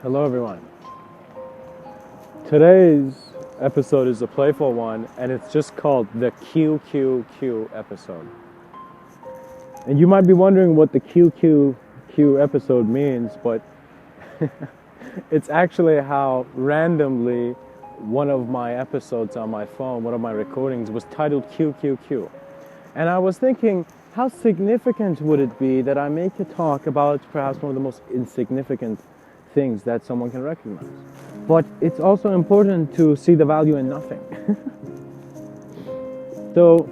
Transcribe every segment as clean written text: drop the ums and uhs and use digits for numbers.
Hello everyone. Today's episode is a playful one and it's just called the QQQ episode. And you might be wondering what the QQQ episode means, but it's actually how randomly one of my episodes on my phone, one of my recordings was titled QQQ. And I was thinking, how significant would it be that I make a talk about perhaps one of the most insignificant things that someone can recognize? But it's also important to see the value in nothing. So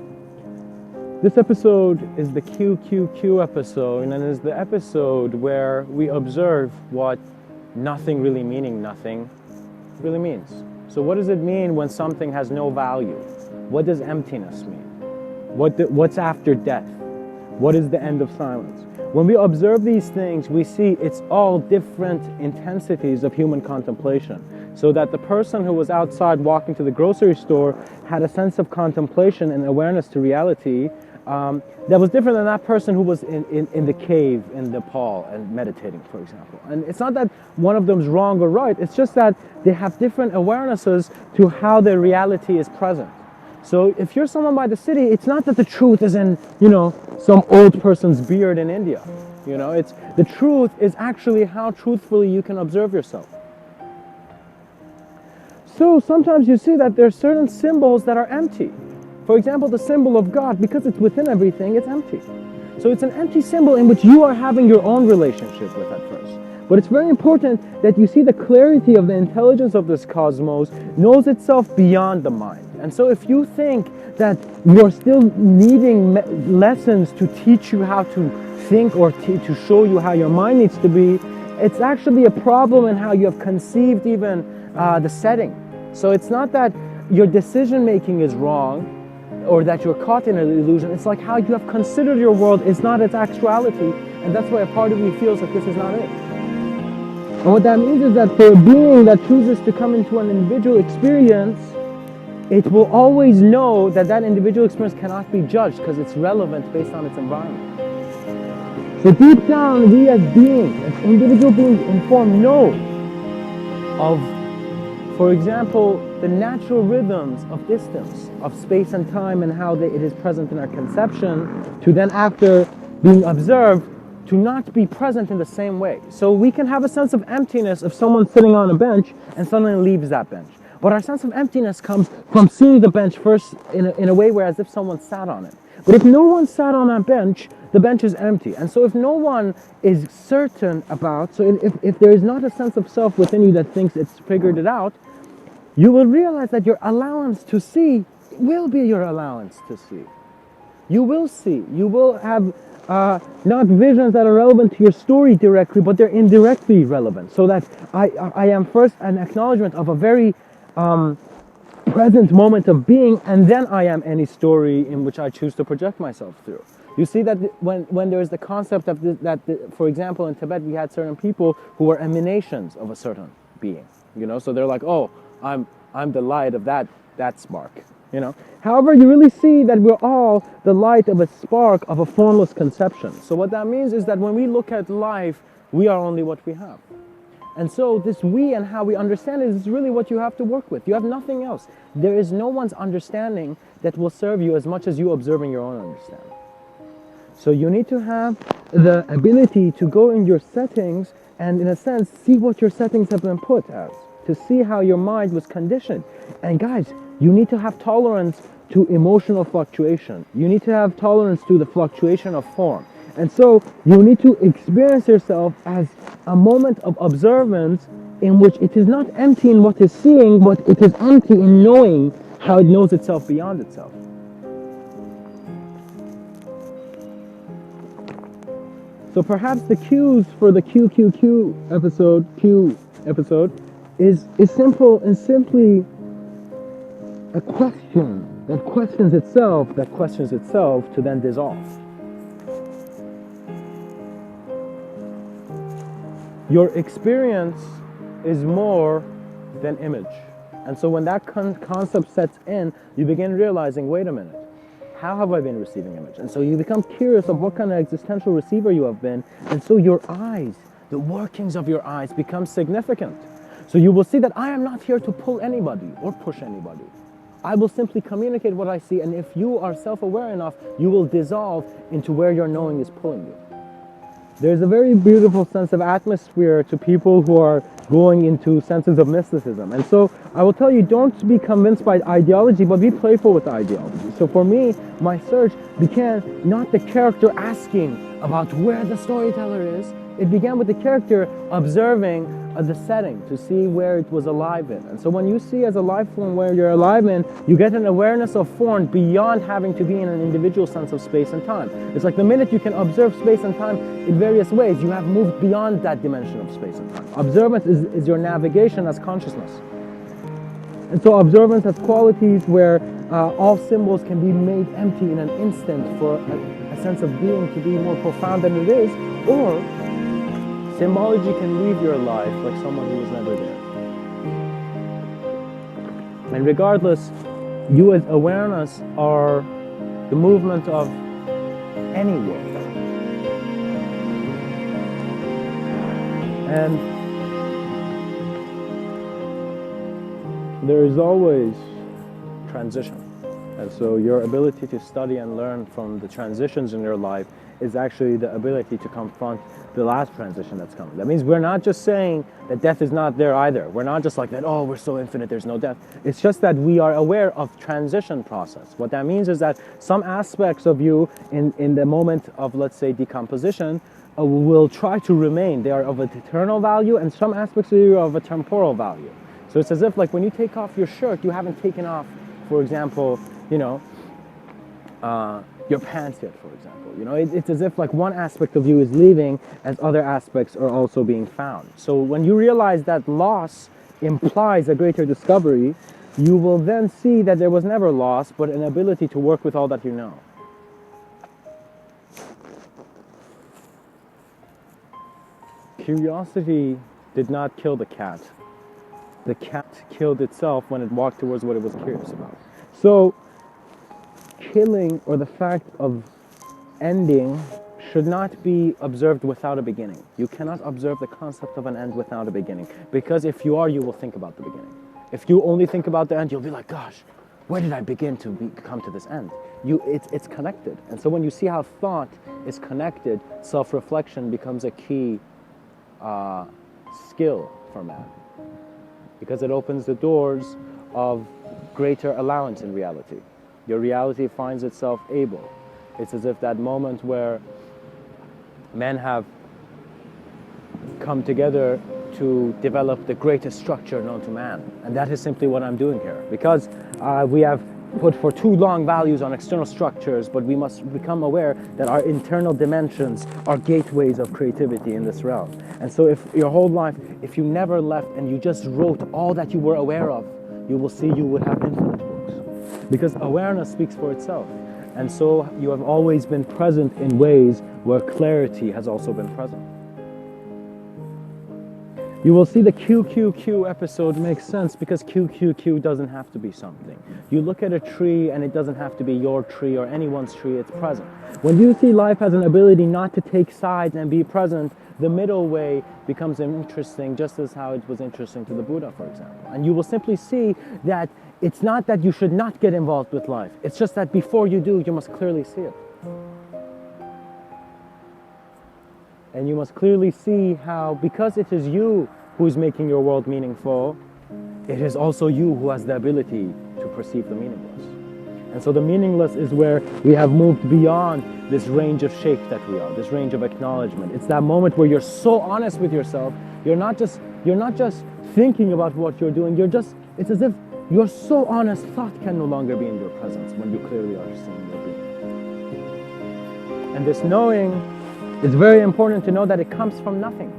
this episode is the QQQ episode, and it is the episode where we observe what nothing really meaning nothing really means. So what does it mean when something has no value? What does emptiness mean? What's after death? What is the end of silence? When we observe these things, we see it's all different intensities of human contemplation. So that the person who was outside walking to the grocery store had a sense of contemplation and awareness to reality that was different than that person who was in the cave in Nepal and meditating, for example. And it's not that one of them is wrong or right, it's just that they have different awarenesses to how their reality is present. So if you're someone by the city, it's not that the truth is in, some old person's beard in India. It's the truth is actually how truthfully you can observe yourself. So sometimes you see that there are certain symbols that are empty. For example, the symbol of God, because it's within everything, it's empty. So it's an empty symbol in which you are having your own relationship with at first. But it's very important that you see the clarity of the intelligence of this cosmos knows itself beyond the mind. And so if you think that you're still needing lessons to teach you how to think or to show you how your mind needs to be, it's actually a problem in how you have conceived even the setting. So it's not that your decision making is wrong or that you're caught in an illusion. It's like how you have considered your world is not its actuality, and that's why a part of you feels like this is not it. And what that means is that for a being that chooses to come into an individual experience, it will always know that that individual experience cannot be judged because it's relevant based on its environment. So deep down, we as beings, as individual beings informed, know of, for example, the natural rhythms of distance, of space and time, and how it is present in our conception, to then after being observed, to not be present in the same way. So we can have a sense of emptiness if someone's sitting on a bench and suddenly leaves that bench. But our sense of emptiness comes from seeing the bench first in a way where as if someone sat on it. But if no one sat on that bench, the bench is empty. And so if no one is certain about, so if there is not a sense of self within you that thinks it's figured it out, you will realize that your allowance to see will be your allowance to see. You will see. You will have not visions that are relevant to your story directly, but they're indirectly relevant. So that I am first an acknowledgement of a very present moment of being, and then I am any story in which I choose to project myself through. You see that when there is the concept of for example, in Tibet, we had certain people who were emanations of a certain being. So they're like, oh, I'm the light of that spark. However, you really see that we're all the light of a spark of a formless conception. So what that means is that when we look at life, we are only what we have. And so this we and how we understand it is really what you have to work with. You have nothing else. There is no one's understanding that will serve you as much as you observing your own understanding. So you need to have the ability to go in your settings and, in a sense, see what your settings have been put as, to see how your mind was conditioned. And guys, you need to have tolerance to emotional fluctuation. You need to have tolerance to the fluctuation of form. And so you need to experience yourself as a moment of observance in which it is not empty in what is seeing, but it is empty in knowing how it knows itself beyond itself. So perhaps the cues for the QQQ episode, is simple and simply a question that questions itself to then dissolve. Your experience is more than image. And so when that concept sets in, you begin realizing, wait a minute, how have I been receiving image? And so you become curious of what kind of existential receiver you have been. And so your eyes the workings of your eyes become significant. So you will see that I am not here to pull anybody or push anybody. I will simply communicate what I see, and if you are self-aware enough, you will dissolve into where your knowing is pulling you. There's a very beautiful sense of atmosphere to people who are going into senses of mysticism. And so I will tell you, don't be convinced by ideology, but be playful with the ideology. So for me, my search began not the character asking about where the storyteller is. It began with the character observing the setting to see where it was alive in. And so when you see as a life form where you're alive in, you get an awareness of form beyond having to be in an individual sense of space and time. It's like the minute you can observe space and time in various ways, you have moved beyond that dimension of space and time. Observance is your navigation as consciousness. And so observance has qualities where all symbols can be made empty in an instant for a sense of being to be more profound than it is, or symbology can leave your life like someone who was never there. And regardless, you as awareness are the movement of any world. And there is always transition. And so your ability to study and learn from the transitions in your life is actually the ability to confront the last transition that's coming. That means we're not just saying that death is not there either. We're not just like that, oh, we're so infinite, there's no death. It's just that we are aware of transition process. What that means is that some aspects of you in the moment of, let's say, decomposition will try to remain. They are of an eternal value, and some aspects of you are of a temporal value. So it's as if like when you take off your shirt, you haven't taken off, for example, your pants yet, for example. It's as if like one aspect of you is leaving as other aspects are also being found. So when you realize that loss implies a greater discovery, you will then see that there was never loss, but an ability to work with all that you know. Curiosity did not kill the cat. The cat killed itself when it walked towards what it was curious about. So killing, or the fact of ending, should not be observed without a beginning. You cannot observe the concept of an end without a beginning, because if you are, you will think about the beginning. If you only think about the end, you'll be like, gosh, where did I begin to come to this end? It's connected. And so when you see how thought is connected, self-reflection becomes a key skill for man, because it opens the doors of greater allowance in reality. Your reality finds itself able. It's as if that moment where men have come together to develop the greatest structure known to man. And that is simply what I'm doing here. Because we have put for too long values on external structures, but we must become aware that our internal dimensions are gateways of creativity in this realm. And so if your whole life, if you never left and you just wrote all that you were aware of, you will see you would have infinite books. Because awareness speaks for itself. And so you have always been present in ways where clarity has also been present. You will see the QQQ episode makes sense because QQQ doesn't have to be something. You look at a tree and it doesn't have to be your tree or anyone's tree, it's present. When you see life has an ability not to take sides and be present, the middle way becomes interesting, just as how it was interesting to the Buddha, for example. And you will simply see that it's not that you should not get involved with life. It's just that before you do, you must clearly see it. And you must clearly see how, because it is you who is making your world meaningful, it is also you who has the ability to perceive the meaningless. And so the meaningless is where we have moved beyond this range of shape that we are, this range of acknowledgement. It's that moment where you're so honest with yourself. You're not just thinking about what you're doing. It's as if you're so honest, thought can no longer be in your presence when you clearly are seeing your being. And this knowing, it's very important to know that it comes from nothing.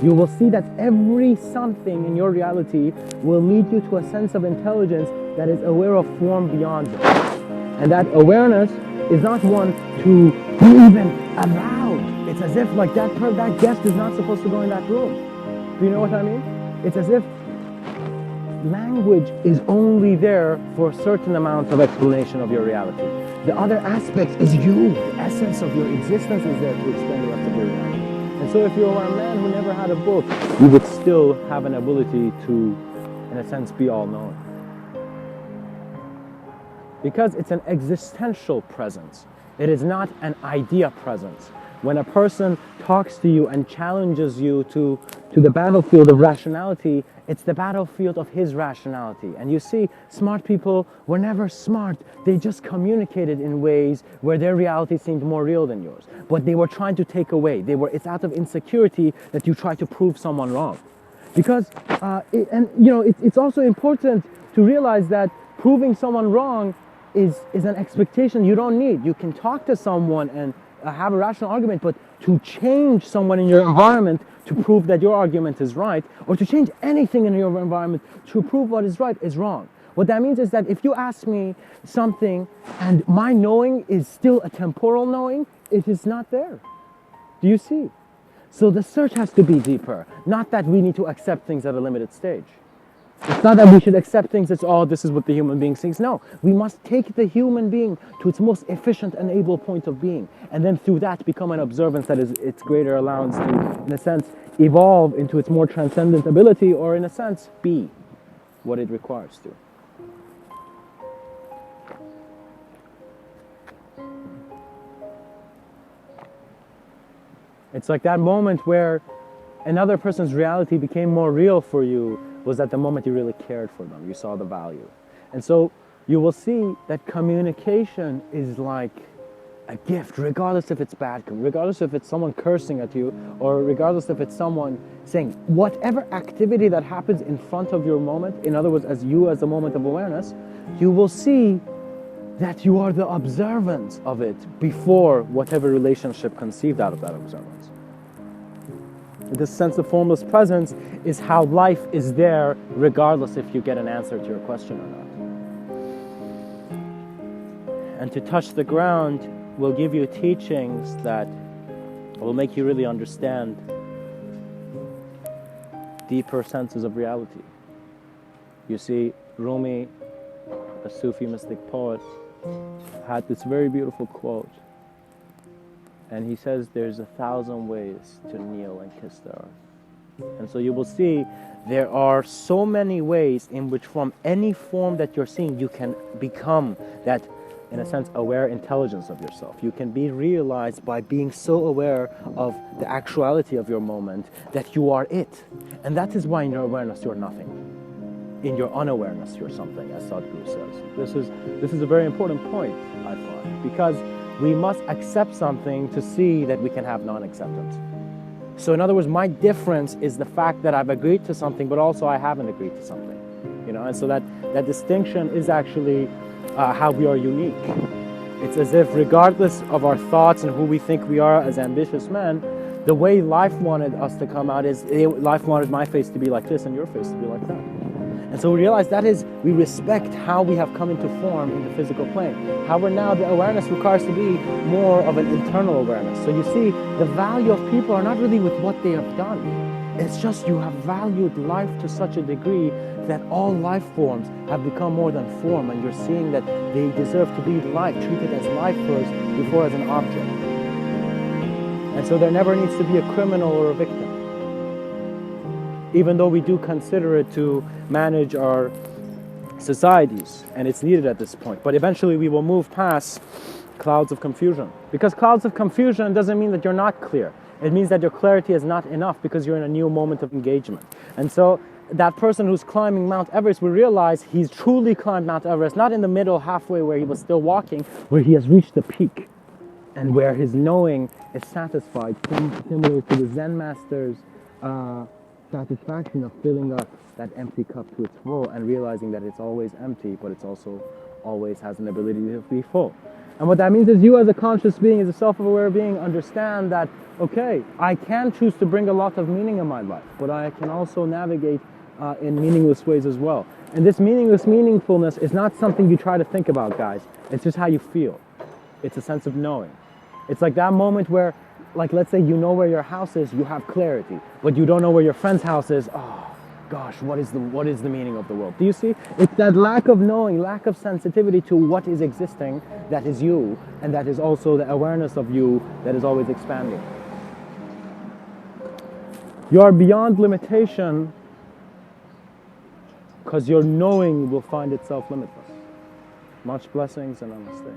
You will see that every something in your reality will lead you to a sense of intelligence that is aware of form beyond it. And that awareness is not one to be even allowed. It's as if like that guest is not supposed to go in that room. Do you know what I mean? It's as if language is only there for a certain amount of explanation of your reality. The other aspects is you. The essence of your existence is there to explain the rest of your reality. And so if you were a man who never had a book, you would still have an ability to, in a sense, be all-knowing. Because it's an existential presence. It is not an idea presence. When a person talks to you and challenges you to the battlefield of rationality, it's the battlefield of his rationality. And you see, smart people were never smart. They just communicated in ways where their reality seemed more real than yours. But they were trying to take away. It's out of insecurity that you try to prove someone wrong. Because, it's also important to realize that proving someone wrong is an expectation you don't need. You can talk to someone and have a rational argument, but to change someone in your environment to prove that your argument is right, or to change anything in your environment to prove what is right, is wrong. What that means is that if you ask me something and my knowing is still a temporal knowing, it is not there. Do you see? So the search has to be deeper, not that we need to accept things at a limited stage. It's not that we should accept things as, oh, this is what the human being thinks. No, we must take the human being to its most efficient and able point of being, and then through that become an observance that is its greater allowance to, in a sense, evolve into its more transcendent ability, or in a sense, be what it requires to. It's like that moment where another person's reality became more real for you was at the moment you really cared for them. You saw the value. And so you will see that communication is like a gift, regardless if it's bad, regardless if it's someone cursing at you, or regardless if it's someone saying whatever activity that happens in front of your moment, in other words, as a moment of awareness, you will see that you are the observance of it before whatever relationship conceived out of that observance. This sense of formless presence is how life is there, regardless if you get an answer to your question or not. And to touch the ground will give you teachings that will make you really understand deeper senses of reality. You see, Rumi, a Sufi mystic poet, had this very beautiful quote. And he says there's 1,000 ways to kneel and kiss the earth. And so you will see there are so many ways in which from any form that you're seeing, you can become that, in a sense, aware intelligence of yourself. You can be realized by being so aware of the actuality of your moment that you are it. And that is why in your awareness you're nothing. In your unawareness you're something, as Sadhguru says. This is a very important point, I find, because we must accept something to see that we can have non-acceptance. So in other words, my difference is the fact that I've agreed to something, but also I haven't agreed to something. And so that distinction is actually how we are unique. It's as if regardless of our thoughts and who we think we are as ambitious men, the way life wanted us to come out is, life wanted my face to be like this and your face to be like that. And so we realize that is, we respect how we have come into form in the physical plane. However, now the awareness requires to be more of an internal awareness. So you see, the value of people are not really with what they have done. It's just you have valued life to such a degree that all life forms have become more than form, and you're seeing that they deserve to be life, treated as life first before as an object. And so there never needs to be a criminal or a victim. Even though we do consider it to manage our societies, and it's needed at this point. But eventually we will move past clouds of confusion. Because clouds of confusion doesn't mean that you're not clear. It means that your clarity is not enough because you're in a new moment of engagement. And so that person who's climbing Mount Everest will realize he's truly climbed Mount Everest, not in the middle, halfway where he was still walking, where he has reached the peak and where his knowing is satisfied, similar to the Zen master's satisfaction of filling up that empty cup to its full and realizing that it's always empty, but it's also always has an ability to be full. And what that means is you as a conscious being, as a self-aware being, understand that, okay, I can choose to bring a lot of meaning in my life, but I can also navigate in meaningless ways as well. And this meaningfulness is not something you try to think about, guys. It's just how you feel. It's a sense of knowing. It's like that moment where, like, let's say you know where your house is, you have clarity, but you don't know where your friend's house is. Oh gosh, what is the meaning of the world? Do you see? It's that lack of knowing, lack of sensitivity to what is existing that is you, and that is also the awareness of you that is always expanding. You are beyond limitation because your knowing will find itself limitless. Much blessings and namaste.